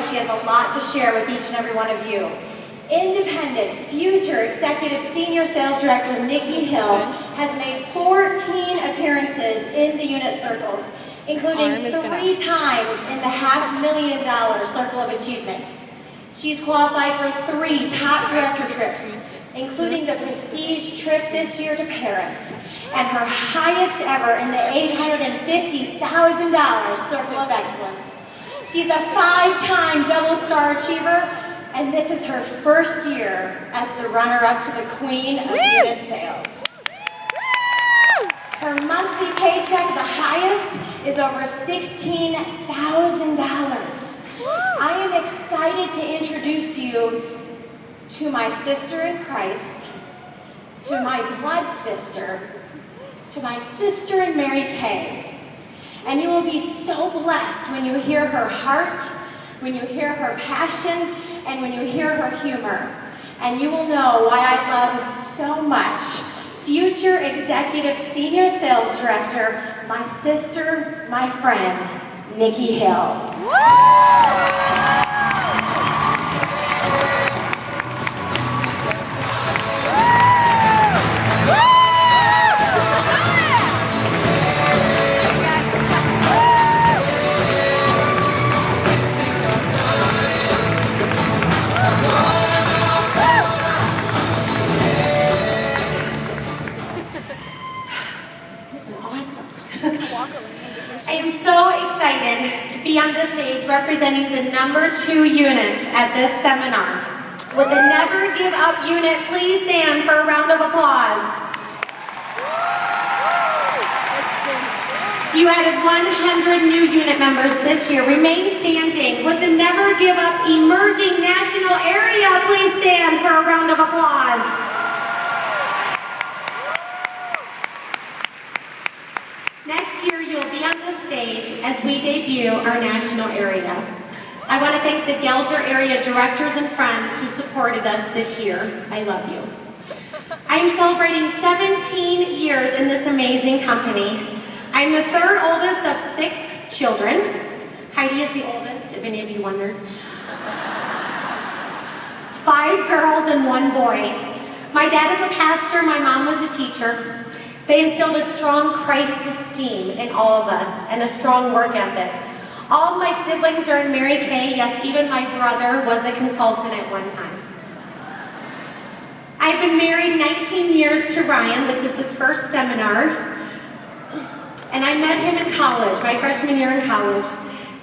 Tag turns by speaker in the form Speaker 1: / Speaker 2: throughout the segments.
Speaker 1: she has a lot to share with each and every one of you. Independent, future Executive Senior Sales Director Nikki Hill has made 14 appearances in the unit circles, including 3 times in the $500,000 Circle of Achievement. She's qualified for 3 top director trips, including the prestige trip this year to Paris, and her highest ever in the $850,000 Circle of Excellence. She's a 5-time double star achiever, and this is her first year as the runner-up to the Queen of Unit Sales. Her monthly paycheck, the highest, is over $16,000. I am excited to introduce you to my sister in Christ, to my blood sister, to my sister in Mary Kay. And you will be so blessed when you hear her heart, when you hear her passion, and when you hear her humor. And you will know why I love so much future Executive Senior Sales Director, my sister, my friend, Nikki Hill. I am so excited to be on this stage representing the #2 unit at this seminar. Would the Never Give Up unit please stand for a round of applause? You added 100 new unit members this year. Remain standing. Would the Never Give Up emerging national area please stand for a round of applause? Next year, you'll be on the stage as we debut our national area. I want to thank the Gelser area directors and friends who supported us this year. I love you. I am celebrating 17 years in this amazing company. I'm the 3rd oldest of 6 children. Heidi is the oldest, if any of you wondered. 5 girls and 1 boy. My dad is a pastor, my mom was a teacher. They instilled a strong Christ esteem in all of us and a strong work ethic. All of my siblings are in Mary Kay. Yes, even my brother was a consultant at one time. I've been married 19 years to Ryan. This is his first seminar. And I met him in college, my freshman year in college.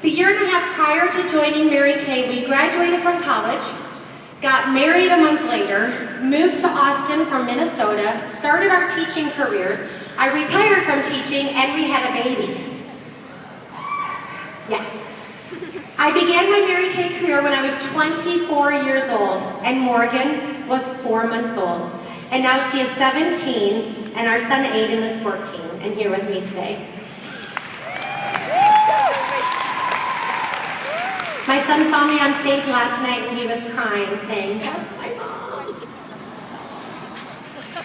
Speaker 1: The year and a half prior to joining Mary Kay, we graduated from college, got married a month later, moved to Austin from Minnesota, started our teaching careers. I retired from teaching, and we had a baby. Yeah. I began my Mary Kay career when I was 24 years old, and Morgan was 4 months old. And now she is 17, and our son Aiden is 14, and here with me today. My son saw me on stage last night and he was crying, saying, "That's my mom."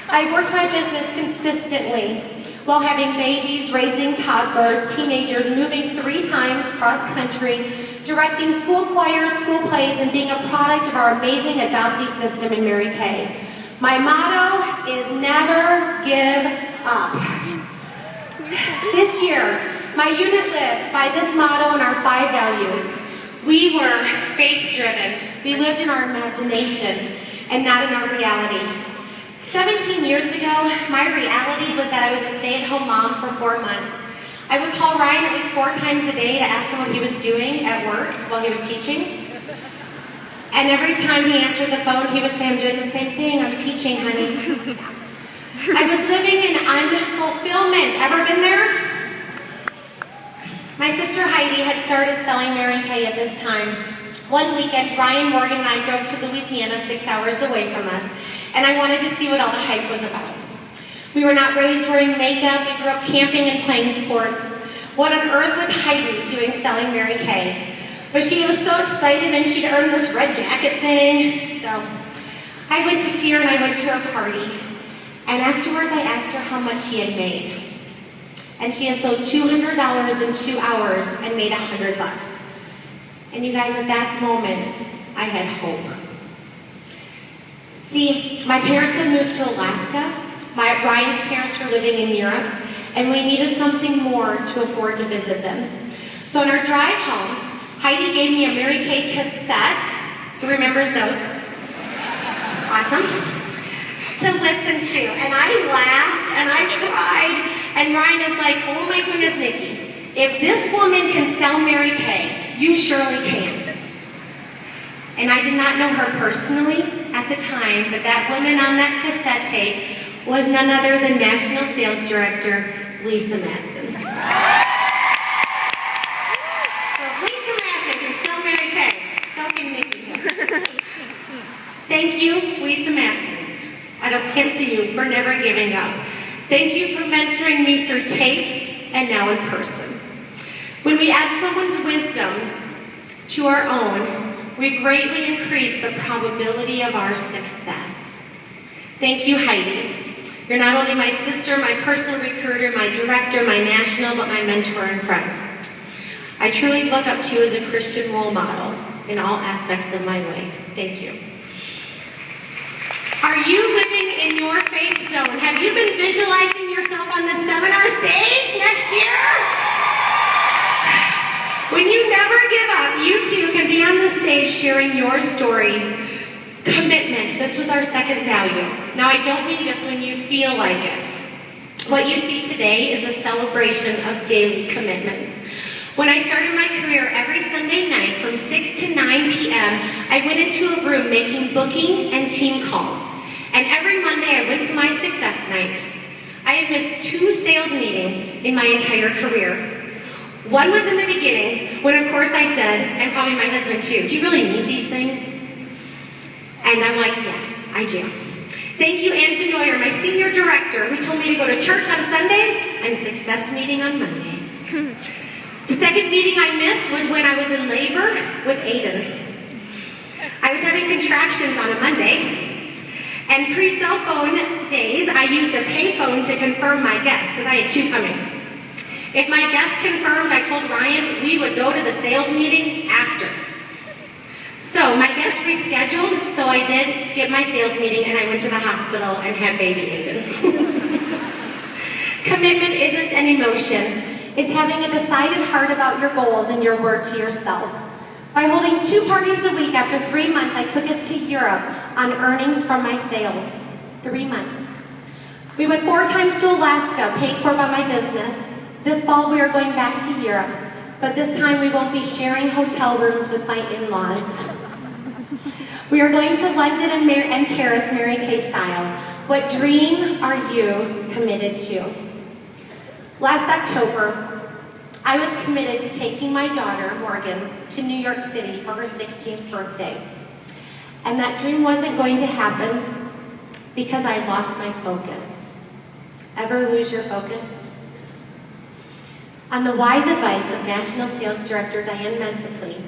Speaker 1: I worked my business consistently while having babies, raising toddlers, teenagers, moving 3 times cross-country, directing school choirs, school plays, and being a product of our amazing adoptee system in Mary Kay. My motto is never give up. This year, my unit lived by this motto and our 5 values. We were faith-driven. We lived in our imagination and not in our reality. 17 years ago, my reality was that I was a stay-at-home mom for 4 months. I would call Ryan at least 4 times a day to ask him what he was doing at work while he was teaching. And every time he answered the phone, he would say, "I'm doing the same thing. I'm teaching, honey." I was living in unfulfillment. Ever been there? My sister Heidi had started selling Mary Kay at this time. One weekend, Ryan, Morgan, and I drove to Louisiana, 6 hours away from us, and I wanted to see what all the hype was about. We were not raised wearing makeup. We grew up camping and playing sports. What on earth was Heidi doing selling Mary Kay? But she was so excited, and she'd earned this red jacket thing. So I went to see her, and I went to her party. And afterwards, I asked her how much she had made. And she had sold $200 in 2 hours and made $100.
Speaker 2: And you guys, at that moment, I had hope. See, my parents had moved to Alaska. Ryan's parents were living in Europe, and we needed something more to afford to visit them. So on our drive home, Heidi gave me a Mary Kay cassette. Who remembers those? Awesome. To listen to. And I laughed and I cried. And Ryan is like, oh my goodness, Nikki, if this woman can sell Mary Kay, you surely can. And I did not know her personally at the time, but that woman on that cassette tape was none other than National Sales Director Lisa Madsen. So if Lisa Madsen can sell Mary Kay, so can Nikki. Thank you, Lisa Madsen. I can't see you for never giving up. Thank you for mentoring me through tapes and now in person. When we add someone's wisdom to our own, we greatly increase the probability of our success. Thank you, Heidi. You're not only my sister, my personal recruiter, my director, my national, but my mentor and friend. I truly look up to you as a Christian role model in all aspects of my life. Thank you. Are you living in your faith zone? Have you been visualizing yourself on the seminar stage next year? When you never give up, you too can be on the stage sharing your story. Commitment. This was our second value. Now, I don't mean just when you feel like it. What you see today is a celebration of daily commitments. When I started my career every Sunday night from 6 to 9 p.m., I went into a room making booking and team calls. And every Monday I went to my success night. I had missed 2 sales meetings in my entire career. One was in the beginning, when of course I said, and probably my husband too, do you really need these things? And I'm like, yes, I do. Thank you, Ann Denoyer, my senior director, who told me to go to church on Sunday and success meeting on Mondays. The second meeting I missed was when I was in labor with Aiden. I was having contractions on a Monday, and pre-cell phone days, I used a payphone to confirm my guests, because I had 2 coming. If my guest confirmed, I told Ryan we would go to the sales meeting after. So my guest rescheduled, so I did skip my sales meeting and I went to the hospital and had baby Aiden. Commitment isn't an emotion. It's having a decided heart about your goals and your word to yourself. By holding 2 parties a week after 3 months, I took us to Europe on earnings from my sales. 3 months. We went 4 times to Alaska, paid for by my business. This fall we are going back to Europe, but this time we won't be sharing hotel rooms with my in-laws. We are going to London and Paris, Mary Kay style. What dream are you committed to? Last October, I was committed to taking my daughter, Morgan, to New York City for her 16th birthday. And that dream wasn't going to happen because I lost my focus. Ever lose your focus? On the wise advice of National Sales Director Diane Mentifley,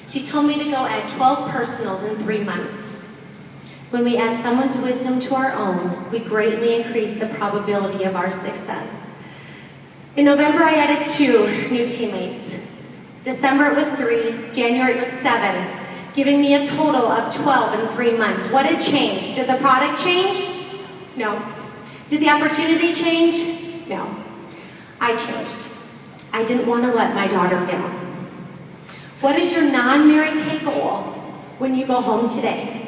Speaker 2: she told me to go add 12 personals in 3 months. When we add someone's wisdom to our own, we greatly increase the probability of our success. In November, I added 2 new teammates. December it was 3, January it was 7, giving me a total of 12 in 3 months. What had changed? Did the product change? No. Did the opportunity change? No. I changed. I didn't want to let my daughter down. What is your non-Mary Kay goal when you go home today?